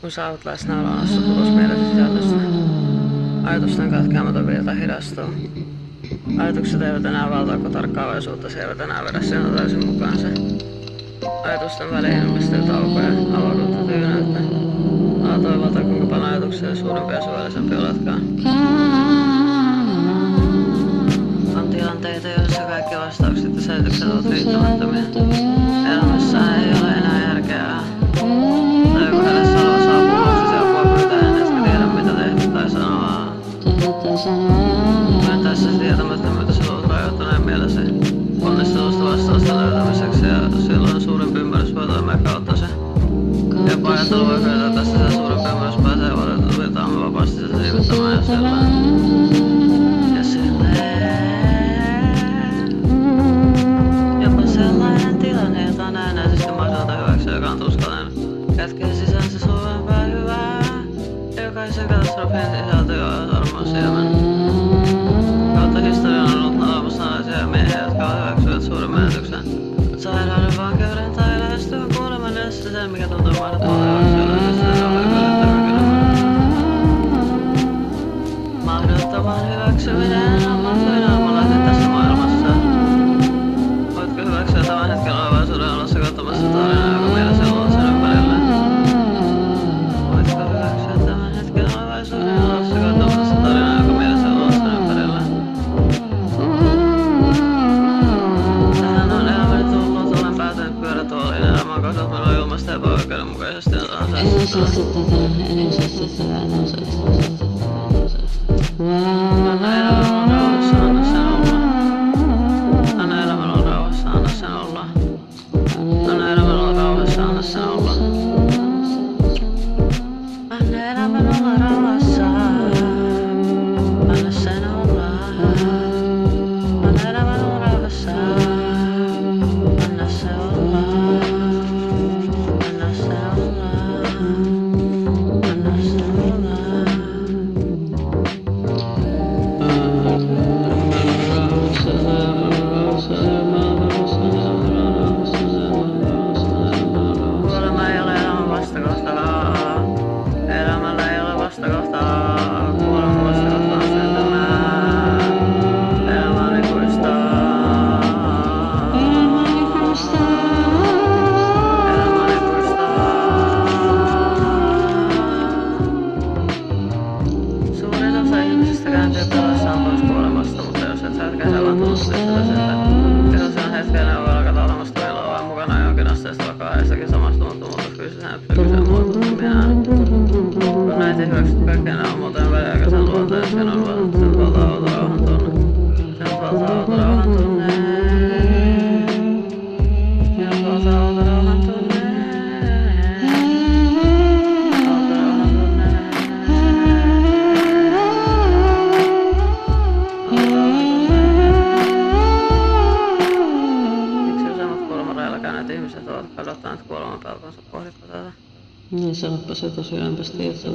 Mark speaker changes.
Speaker 1: Kun sä oot läsnä olemassa tulosmielen sisällöstä, ajatusten katkeamaton virta hidastuu. Ajatukset eivät enää valtaako tarkkaavaisuutta, se eivät enää vedä sinua täysin mukaansa. Ajatusten väliin ilmestyy taukoja, avaudutta tyyneyttä. Ala toivota, kuinka paljon ajatuksia suurempi ja syvällisempi oletkaan. On tilanteita, joissa kaikki vastaukset ja selitykset ovat riittämättömiä. Elämässä ei ole enää järkeä. Tai joku edessä oleva saapuu luoksesi apua pyytäen, etkä tiedä mitä tehdä tai sanoa. Myöntäessäsi tietämättömyyttä luot rajoittuneen mielesi ponnistelusta vastausta löytämiseksi ja silloin suurempi ymmärrys voi toimia kauttasi. Jopa ajattelu voi hyödytä tästä se suurempi ymmärrys pääsee virtaamaan vapaasti se siivittämään ja silleen. Jopa sellainen tilanne, jota on näennäisesti mahdotonta hyväksyä, joka on tuskallinen. Kätkee sisäänsä suurempaa hyvää. Jokaisen katastrofin sisältyy armon siemen. Kautta historian on ollut olemassa naisia ja miehiä, jotka hyväksyvät suuren menetyksen. Sairauden, vankeuden tai lähestyvän kuoleman edessä sen, mikä tuntuu mahdottomalta hyväksyä, se on yllättävän kylmä. Mahdottoman hyväksyminen on mahdollinen tässä maailmassa. Voitko hyväksyä tämän hetken olevaisuuden olossa katsomassa tarinaa, joka mielessä on sen ympärillä? Voitko hyväksyä tämän hetken olevaisuuden olossa katsomassa tarinaa, joka mielessä on sen ympärillä? Tähän on elämäni tullut, olen päätynyt pyörätuoliin. Elämä on kasvattanut ilmasta epäoikeudenmukaisesti. Anna elämän olla rauhassa, anna sen olla. Anna elämän olla rauhassa, anna sen olla. Anna elämän olla rauhassa, anna sen olla. Anna elämän olla rauhassa, anna sen olla. Anna elämän olla rauhassa, anna se olla. Anna se olla. Anna se olla. Kuolema ei ole elämän vastakohtaa. Elämällä ei ole vastakohtaa. Kuoleman vastakohta on syntymää. Elämä on ikuista. Elämä on ikuista. Elämä on ikuista. Suurin osa ihmisistä kääntyy peloissaan pois kuolemasta, mutta jos et sä hetken vaan tunnustettava sitä. Kehosen hetkellä voi alkaa olemasta iloa vaan mukana jonkin asteesta vakaa heistäkin samastumattomuutta fyysiseen ja psyykkiseen muodostuminen. Kun näitä hyväksyt kaikkea nämä on muuten väliaikaisen luonteen, sen on sen valtaa outo rauhan tunne. Sen valtaa outo rauhan tunne. Sen valtaa outo rauhan tunne. Outo rauhan tunne. Miksi useimmat kuolemanrajalla käyneet ihmiset ovat kadottaneet kuoleman pelkonsa? Pohditko tätä?
Speaker 2: Niin sanoppa se tosiaan päästä tietoa.